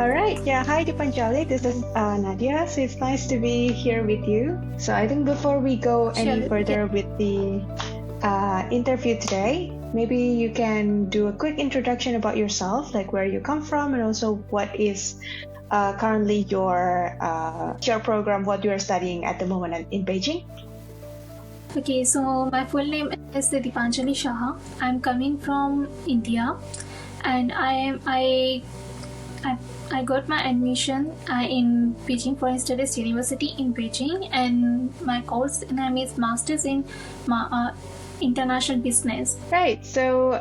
All right. Yeah. Hi, Dipanjali. This is Nadia. So it's nice to be here with you. So I think before we go any Sure. further with the interview today, maybe you can do a quick introduction about yourself, like where you come from, and also what is currently your program, what you are studying at the moment in Beijing. Okay, so my full name is Dipanjali Shah. I'm coming from India, and I got my admission in Beijing Foreign Studies University in Beijing, and my course name is Masters in International Business. Right. So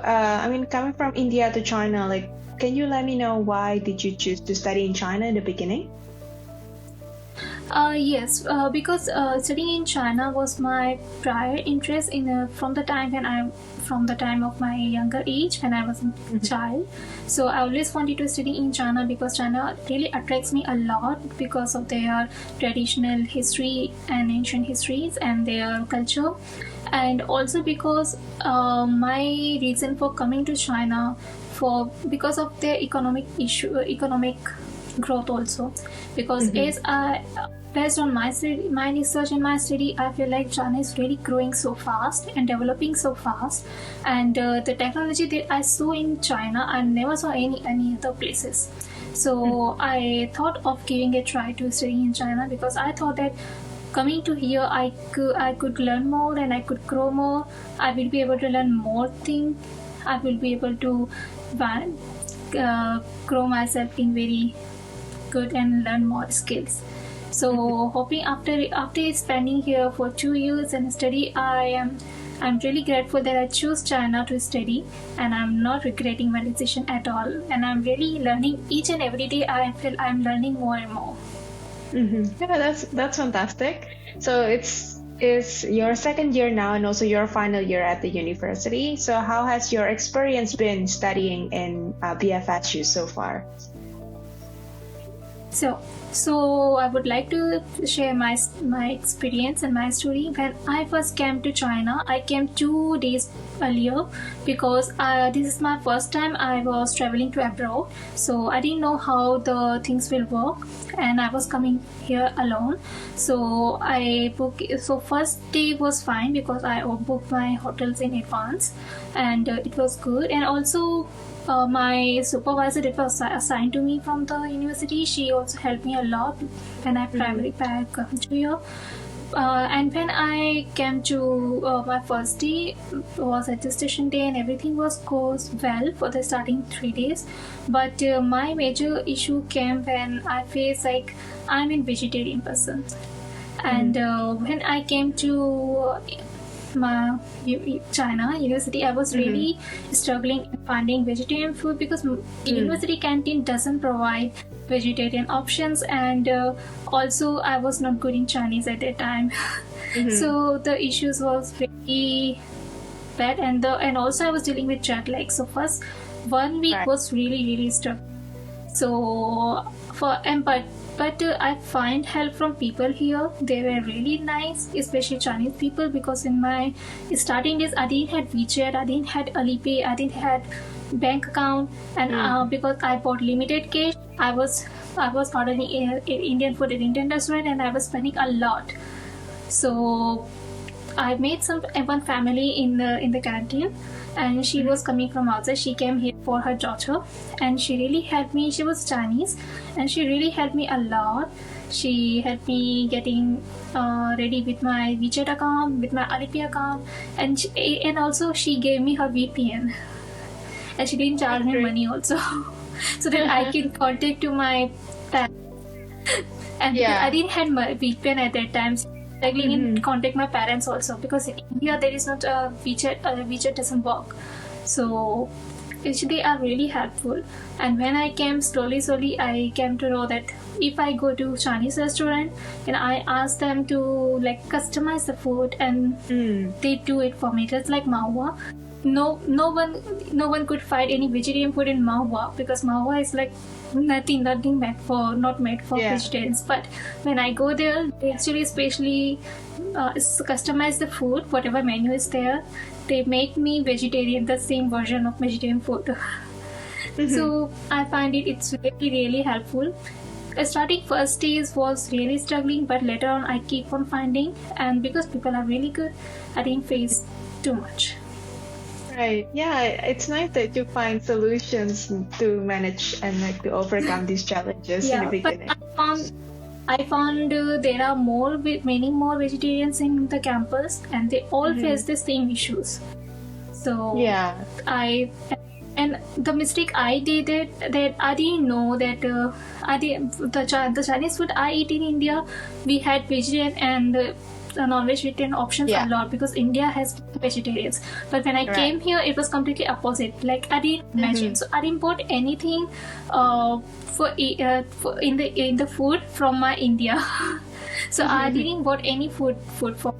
coming from India to China, like, can you let me know why did you choose to study in China in the beginning? Yes, because studying in China was my prior interest from the time of my younger age when I was a child. So I always wanted to study in China because China really attracts me a lot because of their traditional history and ancient histories and their culture, and also because my reason for coming to China because of their economic growth also, because based on my research and my study, I feel like China is really growing so fast and developing so fast, and the technology that I saw in China I never saw any other places. So I thought of giving a try to study in China because I thought that coming to here I could learn more and I could grow more. I will be able to learn more things. I will be able to grow myself in very good and learn more skills. So hoping after spending here for 2 years and study, I'm really grateful that I chose China to study, and I'm not regretting my decision at all. And I'm really learning each and every day. I feel I'm learning more and more. Yeah, that's fantastic. So it's your second year now and also your final year at the university. So how has your experience been studying in BFSU so far? So I would like to share my experience and my story. When I first came to China, I came 2 days earlier because this is my first time I was traveling to abroad. So I didn't know how the things will work, and I was coming here alone. So first day was fine because I booked my hotels in advance, and it was good. And also my supervisor that was assigned to me from the university, she also helped me a lot when I traveled back to here. And when I came to my first day was attestation day, and everything goes well for the starting 3 days. But my major issue came when I faced like I'm a vegetarian person, and when I came to my China university, I was really struggling finding vegetarian food because university canteen doesn't provide vegetarian options, and also I was not good in Chinese at that time. So the issues was really bad, and also I was dealing with jet lag. So first 1 week was really struggling. So but I find help from people here. They were really nice, especially Chinese people, because in my starting days I didn't have WeChat, I didn't have Alipay, I didn't have bank account, and because I bought limited cash, I was ordering Indian food at Indian restaurant, and I was spending a lot. So I made one family in the canteen, and she was coming from outside. She came here for her daughter, and she really helped me. She was Chinese, and she really helped me a lot. She helped me getting ready with my WeChat account, with my Alipay account, and also she gave me her VPN, and she didn't charge me money also, so that I can contact to my parents. And I didn't have my VPN at that time. Struggling in contact my parents also, because in India there is not a WeChat. WeChat doesn't work. So they are really helpful. And when I came slowly, I came to know that if I go to Chinese restaurant and I ask them to like customize the food, and they do it for me, just like Mahua. No one could find any vegetarian food in Mahua, because Mahua is like nothing not made for vegetarians. But when I go there, they actually especially customize the food, whatever menu is there. They make me vegetarian, the same version of vegetarian food. So I find it's really, really helpful. Starting first days was really struggling, but later on I keep on finding, and because people are really good, I didn't face too much. Right. Yeah, it's nice that you find solutions to manage and like to overcome these challenges in the Yeah, but beginning. I found there are many more vegetarians in the campus, and they all face the same issues. So Yeah. I and the mistake I did that I didn't know that the Chinese food I eat in India, we had vegetarian and non-vegetarian options Yeah. a lot because India has vegetarians. But when I Right. came here, it was completely opposite. Like I didn't imagine, so I didn't bought anything for in the food from my India. So I didn't bought any food for.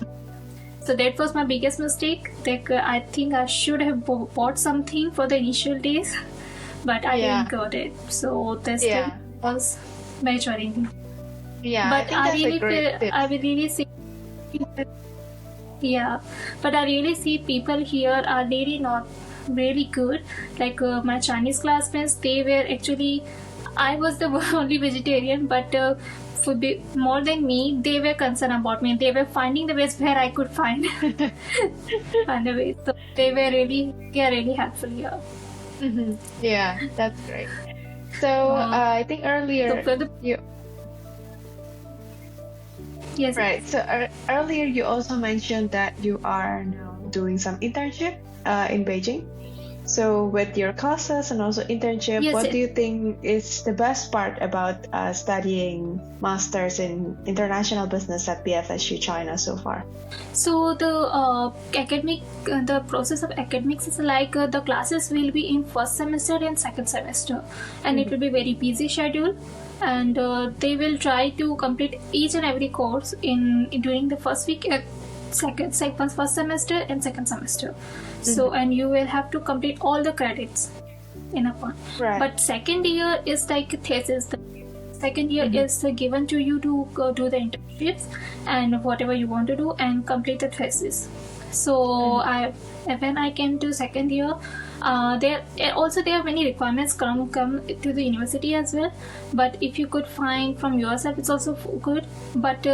So that was my biggest mistake. Like I think I should have bought something for the initial days, but I Yeah. didn't got it. So that Yeah. was maturing. Yeah. But I think that's a great tip. I will really see. Yeah, but I really see people here are really not really good. Like my Chinese classmates, they were actually. I was the only vegetarian, but more than me, they were concerned about me. They were finding the ways where I could find find a way. So they are really helpful here. Yeah, that's great. So I think So earlier for the you yes, right. So earlier you also mentioned that you are now doing some internship in Beijing. So with your classes and also internship, yes, what yes. do you think is the best part about studying masters in international business at BFSU China so far? So the process of academics is like the classes will be in first semester and second semester, and it will be very busy schedule, and they will try to complete each and every course in during the first week, first semester and second semester. So and you will have to complete all the credits in a one. Right. But second year is like a thesis. The second year is given to you to go do the internships and whatever you want to do and complete the thesis. So when I came to second year, there are many requirements come to the university as well. But if you could find from yourself, it's also good. But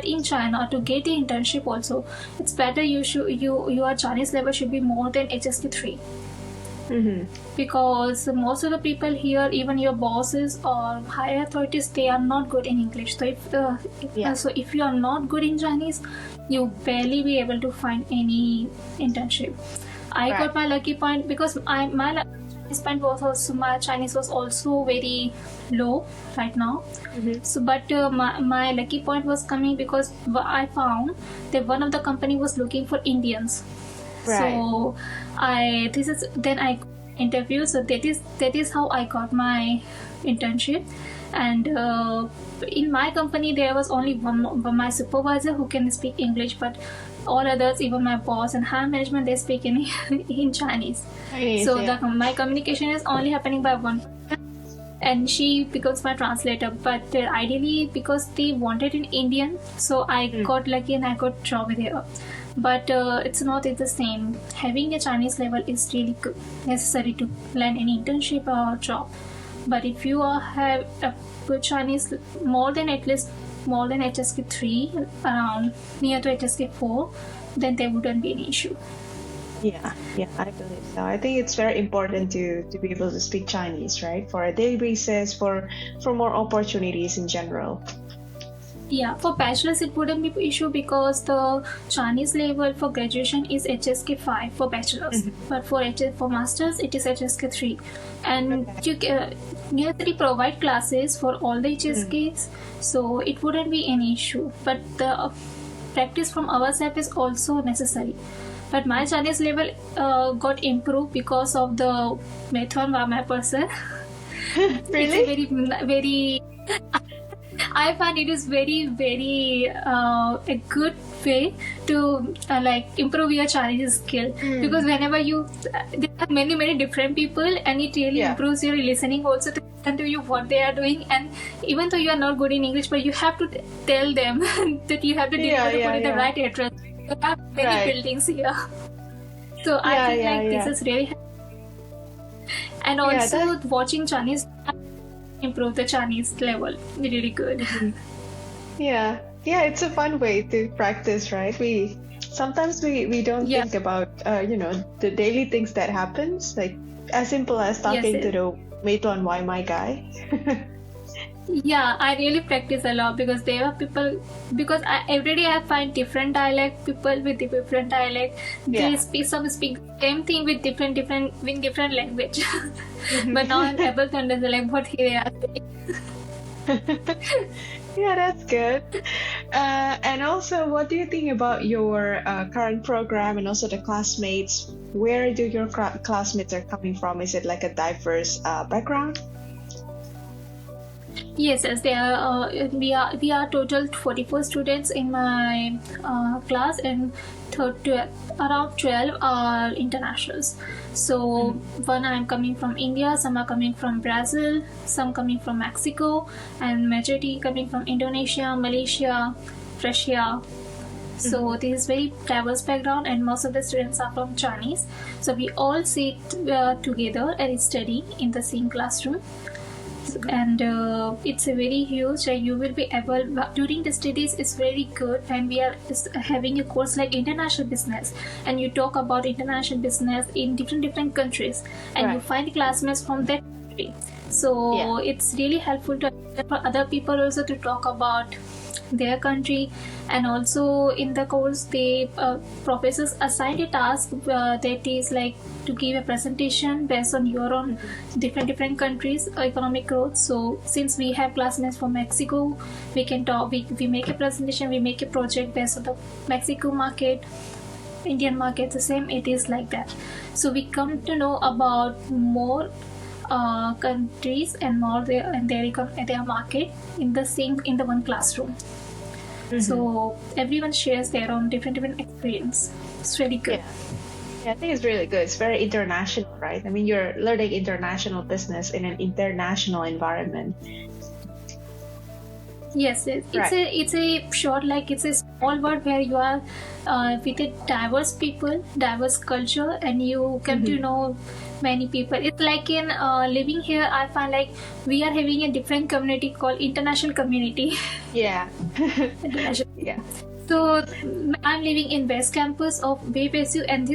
in China, to get the internship also, it's better your Chinese level should be more than HSK 3. Because most of the people here, even your bosses or higher authorities, they are not good in English. So if you are not good in Chinese, you barely be able to find any internship. I got my lucky point because my Chinese was also very low right now. So but my lucky point was coming because I found that one of the company was looking for Indians. Right. So I interview. So that is how I got my internship. And in my company there was only one my supervisor who can speak English, but all others, even my boss and higher management, they speak in in Chinese. So my communication is only happening by one person, and she becomes my translator. But ideally, because they wanted an Indian, so I got lucky and I got job with her. But it's not the same. Having a Chinese level is really necessary to land any internship or job. But if you have a good Chinese, at least more than HSK 3, around near to HSK 4, then there wouldn't be any issue. Yeah, I believe so. I think it's very important to be able to speak Chinese, right? For a daily basis, for more opportunities in general. Yeah, for bachelor's it wouldn't be an issue because the Chinese level for graduation is HSK 5 for bachelor's, but for masters it is HSK 3, and university provide classes for all the HSKs, so it wouldn't be any issue. But the practice from our side is also necessary. But my Chinese level got improved because of the method by my person. Really? It's a very I find it is very, very a good way to improve your Chinese skill, because whenever there are many different people, and it really improves your listening also to listen to you what they are doing. And even though you are not good in English, but you have to tell them that you have to deliver put in the right address. You have many buildings here, so I think this is really. And Yeah, also watching Chinese improve the Chinese level really good. yeah, yeah. It's a fun way to practice, right? We sometimes we don't Yeah. think about the daily things that happens, like as simple as Yes, talking to yes. the Meituan Wai Mai guy. Yeah, I really practice a lot because there are people, because every day I find different dialect people with different dialect. Yeah. They speak, some speak same thing with different in different language. But now I'm able to understand like what they are saying. Yeah, that's good. And also, what do you think about your current program and also the classmates? Where do your classmates are coming from? Is it like a diverse background? Yes, yes, they are. We are total 44 students in my class, and around 12 are internationals. So one I'm coming from India, some are coming from Brazil, some coming from Mexico, and majority coming from Indonesia, Malaysia, Russia. So this is very diverse background, and most of the students are from Chinese. So we all sit together and study in the same classroom. And it's a very huge, you will be able during the studies. It's very good when we are having a course like international business, and you talk about international business in different countries, and you Right. find classmates from that country. So it's really helpful to for other people also to talk about their country. And also in the course, the professors assign a task that is like to give a presentation based on your own different countries economic growth. So since we have classmates from Mexico, we can talk, we make a presentation, we make a project based on the Mexico market, Indian market, the same it is like that. So we come to know about more countries and more their market in the one classroom. So everyone shares their own different experience. It's really good. Yeah, I think it's really good. It's very international, right? I mean, you're learning international business in an international environment. Yes, it's Right. it's a short, like it's a small world where you are with a diverse people, diverse culture, and you come to know many people. It's like in living here, I find like we are having a different community called international community. Yeah. International. Yeah. So I'm living in West Campus of BPSU, and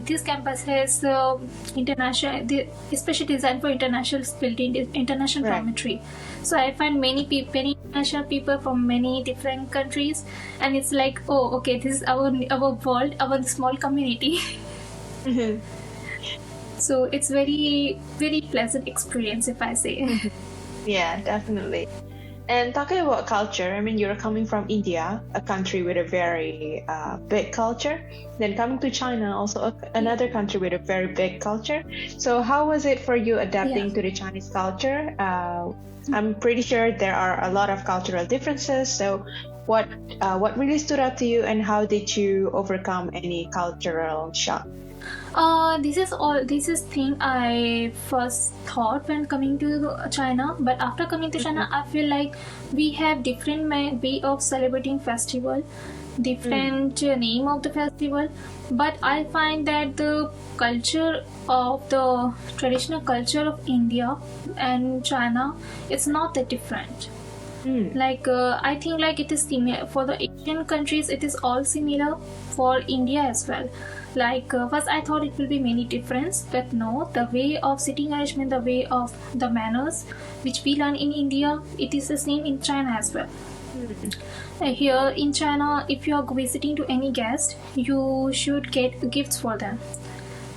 this campus has international, especially designed for international building, international Right. dormitory. So I find many international people from many different countries, and it's like, oh, okay, this is our world, our small community. So it's very pleasant experience, if I say. Yeah, definitely. And talking about culture, I mean, you're coming from India, a country with a very big culture. Then coming to China, also another country with a very big culture. So how was it for you adapting to the Chinese culture? I'm pretty sure there are a lot of cultural differences. So what really stood out to you, and how did you overcome any cultural shock? This is thing I first thought when coming to China, but after coming to China, I feel like we have different way of celebrating festival, different name of the festival, but I find that the culture of the traditional culture of India and China, it's not that different. Like I think like it is similar for the Asian countries. It is all similar for India as well. Like first I thought it will be many difference, but no. The way of sitting arrangement, the way of the manners, which we learn in India, it is the same in China as well. Here in China, if you are visiting to any guest, you should get gifts for them.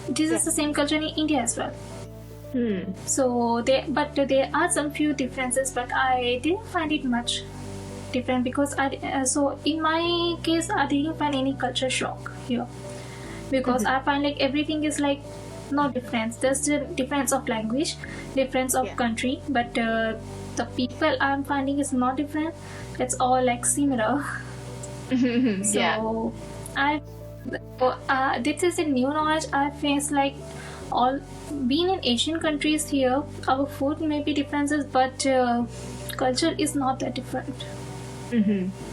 This is the same culture in India as well. So there are some few differences, but I didn't find it much different because so in my case I didn't find any culture shock here, because I find like everything is like no difference. There's the difference of language, difference of country, but the people I'm finding is not different. It's all like similar. So this is a new knowledge I face. Like all being in Asian countries here, our food may be differences, but culture is not that different.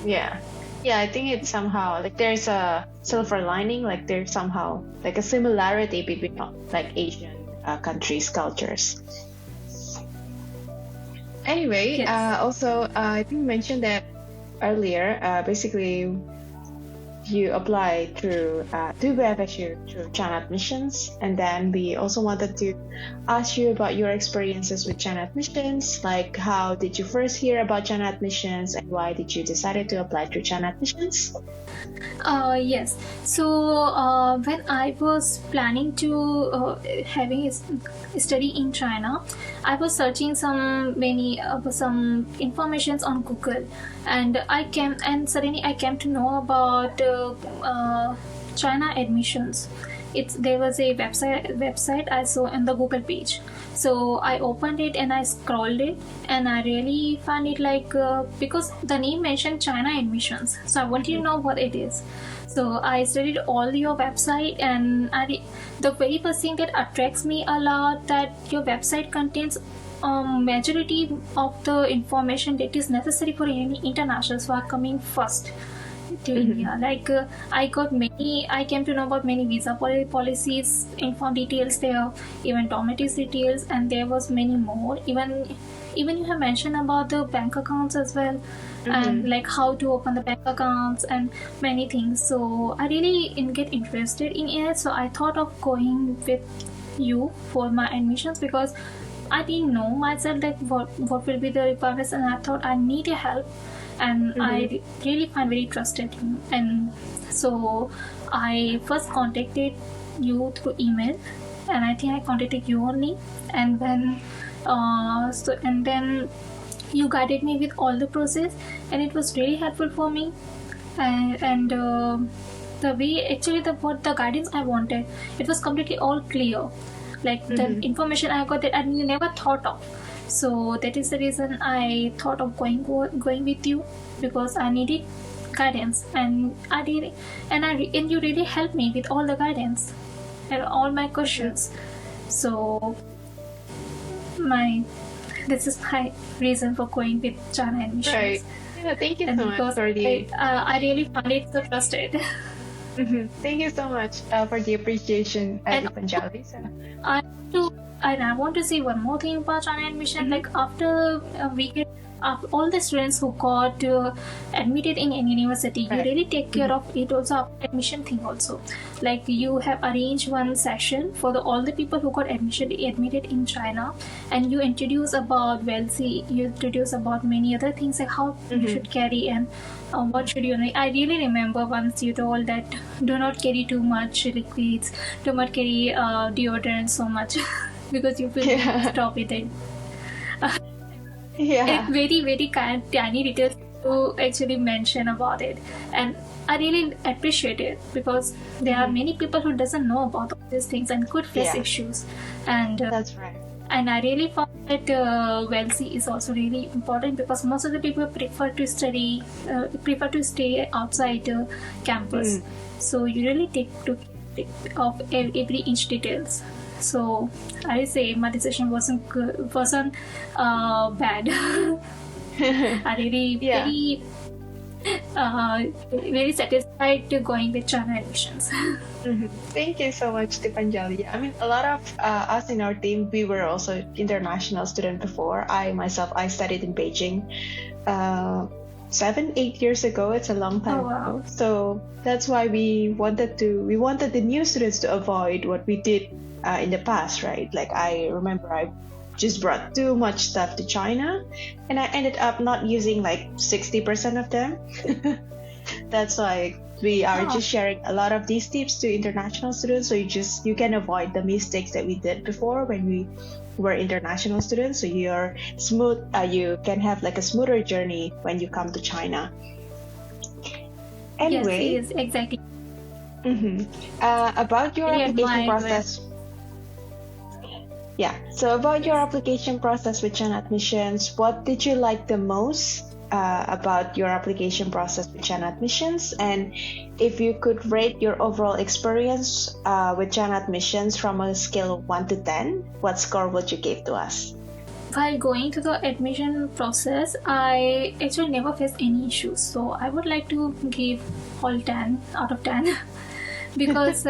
Yeah. Yeah, I think it's somehow like there's a silver lining, like there's somehow like a similarity between like Asian countries' cultures. Anyway, Yes. also I think you mentioned that earlier. Basically, you applied through to BFSU through China admissions, and then we also wanted to ask you about your experiences with China admissions. Like, how did you first hear about China admissions, and why did you decide to apply through China admissions? Yes. So when I was planning to having a study in China, I was searching some informations on Google, and suddenly I came to know about China admissions. There was a website I saw on the Google page. So I opened it and I scrolled it, and I really found it because the name mentioned China admissions, so I wanted to know what it is. So I studied all your website, and the very first thing that attracts me a lot, that your website contains majority of the information that is necessary for any internationals who are coming first to India. I came to know about many visa policies, inform details there, even dormitories details, and there was many more. Even you have mentioned about the bank accounts as well, and like how to open the bank accounts and many things. So I really get interested in it. So I thought of going with you for my admissions, because I didn't know myself that what will be the requirements, and I thought I need a help, and I really find very trusted in. And so I first contacted you through email, and I think I contacted you only, and then then you guided me with all the process, and it was really helpful for me. And the way, actually, the guidance I wanted, it was completely all clear, like the information I got that I never thought of. So that is the reason I thought of going with you, because I needed guidance, and you really helped me with all the guidance and all my questions. So this is my reason for going with China admissions. Right. Yeah, thank you And so much because for the. I really found it so trusted. Thank you so much for the appreciation, And Panjali. So, I want to say one more thing about China admission. Like after we get all the students who got admitted in any university, you Right. really take care of it also after admission thing also. Like you have arranged one session for all the people who got admitted in China, and you introduce about you introduce about many other things, like how you should carry, and what should you. I really remember once you told that do not carry too much liquids, do not carry deodorant so much because you will stop with it. yeah. It's very very kind tiny details to actually mention about it, and I really appreciate it, because there are many people who doesn't know about all these things and could face Yeah. issues, and That's right. and I really found that WELC is also really important, because most of the people prefer to stay outside campus. So you really take of every inch details. So I say my decision wasn't bad. I really very satisfied to going with China admissions. Thank you so much to Panjali. I mean, a lot of us in our team, we were also international student before. I studied in Beijing 7-8 years ago. It's a long time Oh, wow. ago. So that's why we wanted the new students to avoid what we did in the past, right? Like I remember I just brought too much stuff to China, and I ended up not using like 60% of them. That's why we are just sharing a lot of these tips to international students, so you can avoid the mistakes that we did before when we were international students. So you're smooth. You can have like a smoother journey when you come to China. Anyway, Yes, exactly. about your Really application admire process. Yeah. So about your application process with China admissions, what did you like the most about your application process with China admissions? And if you could rate your overall experience with China admissions from a scale of 1 to 10, what score would you give to us? While going through the admission process, I actually never faced any issues. So I would like to give all 10 out of 10 because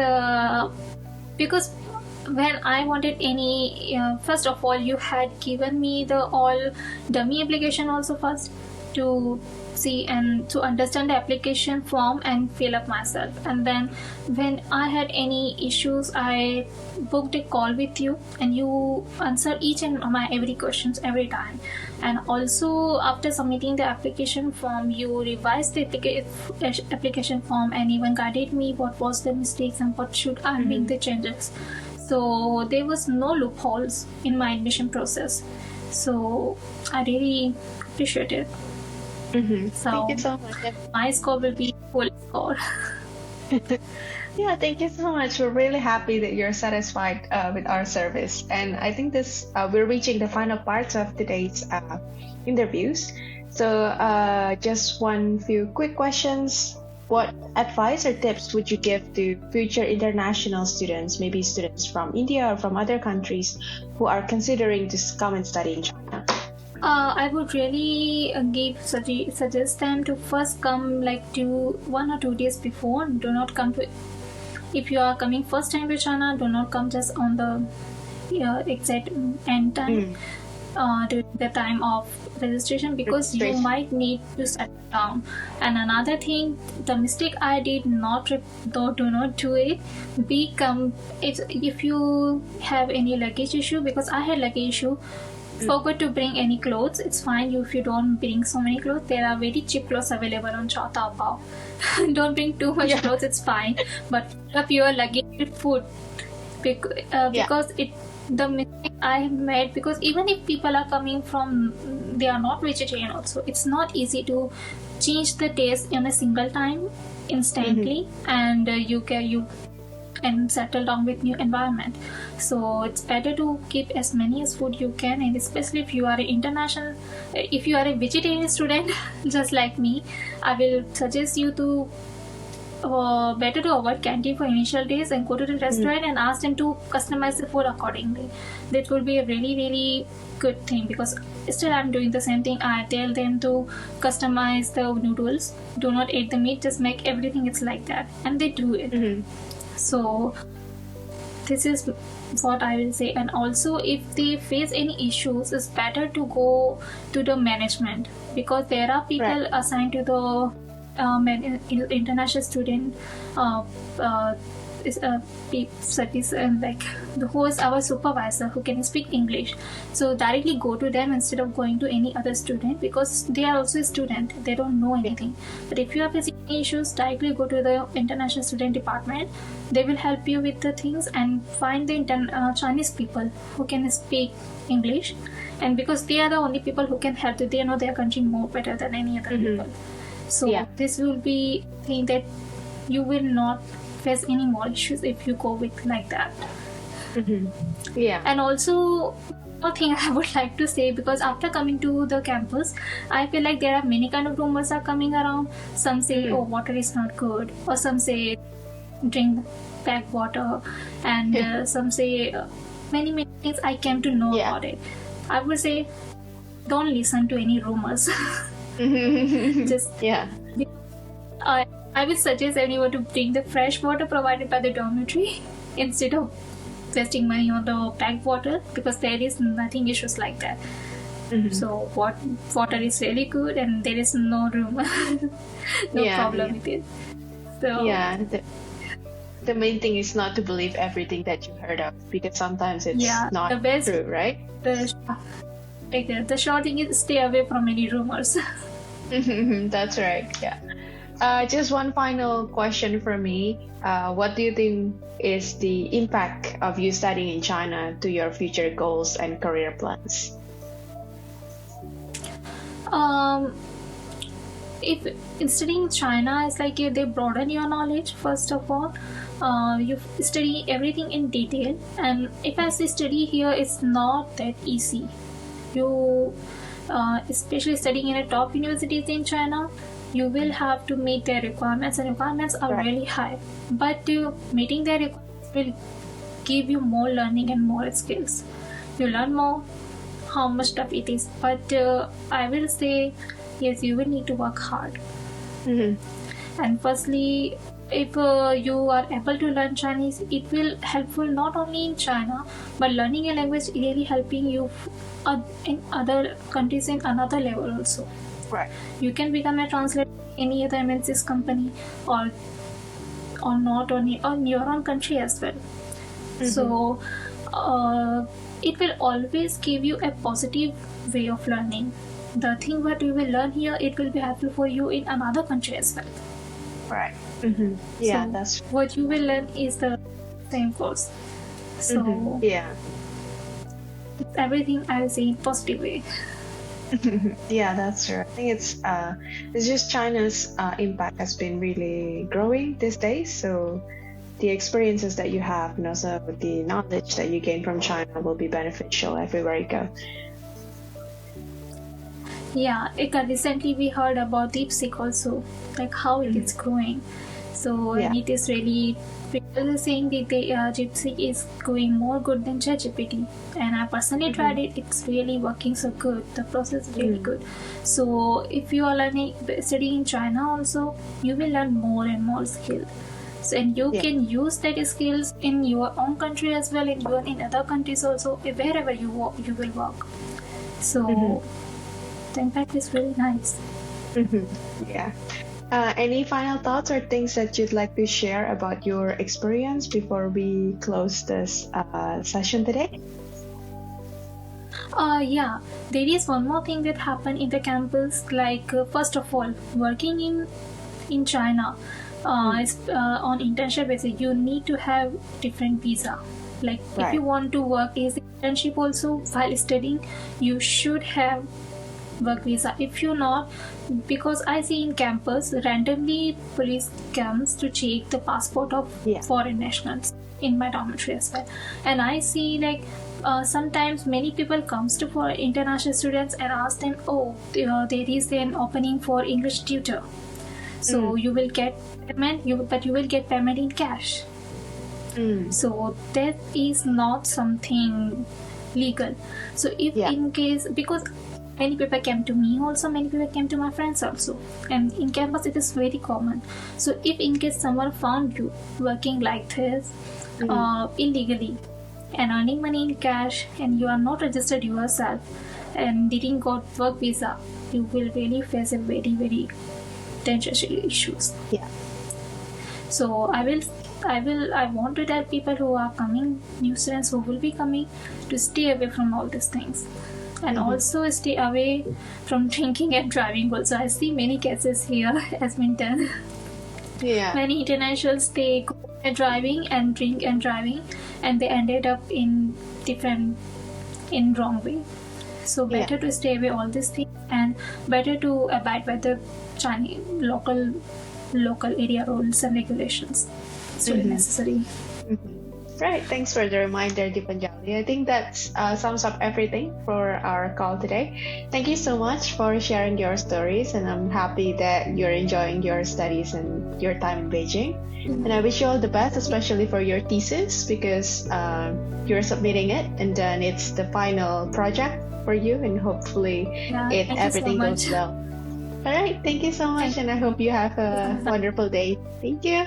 when I wanted any, first of all, you had given me the all dummy application also first to see and to understand the application form and fill up myself. And then when I had any issues, I booked a call with you and you answer each and my every questions every time. And also after submitting the application form, you revised the application form and even guided me what was the mistakes and what should I make the changes. So there was no loopholes in my admission process. So I really appreciate it. So Thank you so much. my score will be full score. Yeah, thank you so much. We're really happy that you're satisfied with our service. And I think this we're reaching the final parts of today's interviews. So just one few quick questions. What advice or tips would you give to future international students, maybe students from India or from other countries who are considering to come and study in China? I would really suggest them to first come like 1 or 2 days before. Do not come to, if you are coming first time to China, do not come just on the exact end time during the time of registration, because you might need to settle down. And another thing, the mistake I did not do not do it. If you have any luggage issue, because I had luggage issue. Forgot to bring any clothes. It's fine if you don't bring so many clothes. There are very cheap clothes available on Taobao. Don't bring too much clothes. It's fine. But fill up your luggage with food because the mistake I have made, because even if people are coming from, they are not vegetarian also. It's not easy to change the taste in a single time instantly, and you and settle down with new environment. So it's better to keep as many as food you can, and especially if you are if you are a vegetarian student just like me, I will suggest you to better to avoid canteen for initial days and go to the restaurant and ask them to customize the food accordingly. That will be a really, really good thing, because still I'm doing the same thing. I tell them to customize the noodles, do not eat the meat, just make everything it's like that, and they do it. So this is what I will say. And also, if they face any issues, it's better to go to the management, because there are people assigned to the international student service, and like who is our supervisor who can speak English. So directly go to them instead of going to any other student, because they are also a student, they don't know anything. But if you are facing any issues, directly go to the international student department. They will help you with the things and find the Chinese people who can speak English, and because they are the only people who can help you, they know their country more better than any other people. So this will be thing that you will not face any more issues if you go with like that. And also, one thing I would like to say, because after coming to the campus, I feel like there are many kind of rumors are coming around. Some say, oh, water is not good, or some say drink packed water, and some say many things I came to know about it. I would say don't listen to any rumors. Just I would suggest anyone to bring the fresh water provided by the dormitory instead of wasting money on the packed water, because there is nothing issues like that. So water is really good, and there is no rumor, problem with it. So the main thing is not to believe everything that you heard of, because sometimes it's not true, right? The short thing is stay away from any rumors. That's right. Just one final question for me. What do you think is the impact of you studying in China to your future goals and career plans? If studying in China is like they broaden your knowledge. First of all, you study everything in detail, and if I say study here, it's not that easy. You especially studying in a top universities in China, you will have to meet their requirements, and requirements are really high. But meeting their requirements will give you more learning and more skills. You learn more how much tough it is. But I will say, yes, you will need to work hard. And firstly, if you are able to learn Chinese, it will helpful not only in China, but learning a language really helping you in other countries in another level also. Right. You can become a translator in any other MNC's company, or not only on your own country as well. So it will always give you a positive way of learning. The thing what you will learn here, it will be helpful for you in another country as well. Right. Yeah, So that's what you will learn is the same course. So yeah. everything I will say in positive way. Yeah, that's true. I think it's just China's impact has been really growing these days. So the experiences that you have and also the knowledge that you gain from China will be beneficial everywhere you go. Yeah, recently we heard about DeepSeek also, like how it is growing. So Yeah. it is really, people are saying that DeepSeek is going more good than ChatGPT, and I personally tried it. It's really working so good. The process is really good. So if you are studying in China also, you will learn more and more skills. So, and you can use that skills in your own country as well, in other countries also, wherever you will work. So the impact is really nice. Yeah. Any final thoughts or things that you'd like to share about your experience before we close this session today? Yeah, there is one more thing that happened in the campus. Like first of all, working in China, on internship basis, you need to have different visa. Like if you want to work as internship also while studying, you should have work visa. If you not, because I see in campus randomly police comes to check the passport of foreign nationals in my dormitory as well, and I see like sometimes many people comes to for international students and ask them, there is an opening for English tutor, so you will get payment, but you will get payment in cash. So that is not something legal. So if in case, because many people came to me also, many people came to my friends also, and in campus it is very common. So if in case someone found you working like this illegally and earning money in cash, and you are not registered yourself and didn't got work visa, you will really face a very, very dangerous issues. So I want to tell people who are coming, new students who will be coming, to stay away from all these things. And also stay away from drinking and driving also. I see many cases here has been done. Many internationals, they go and driving and drink and driving, and they ended up in wrong way. So better to stay away all these things, and better to abide by the Chinese local area rules and regulations. It's really necessary. Right, thanks for the reminder, Dipanjali. I think that sums up everything for our call today. Thank you so much for sharing your stories, and I'm happy that you're enjoying your studies and your time in Beijing. And I wish you all the best, especially for your thesis, because you're submitting it, and then it's the final project for you, and hopefully everything goes well. All right, thank you so much, and I hope you have a wonderful day. Thank you.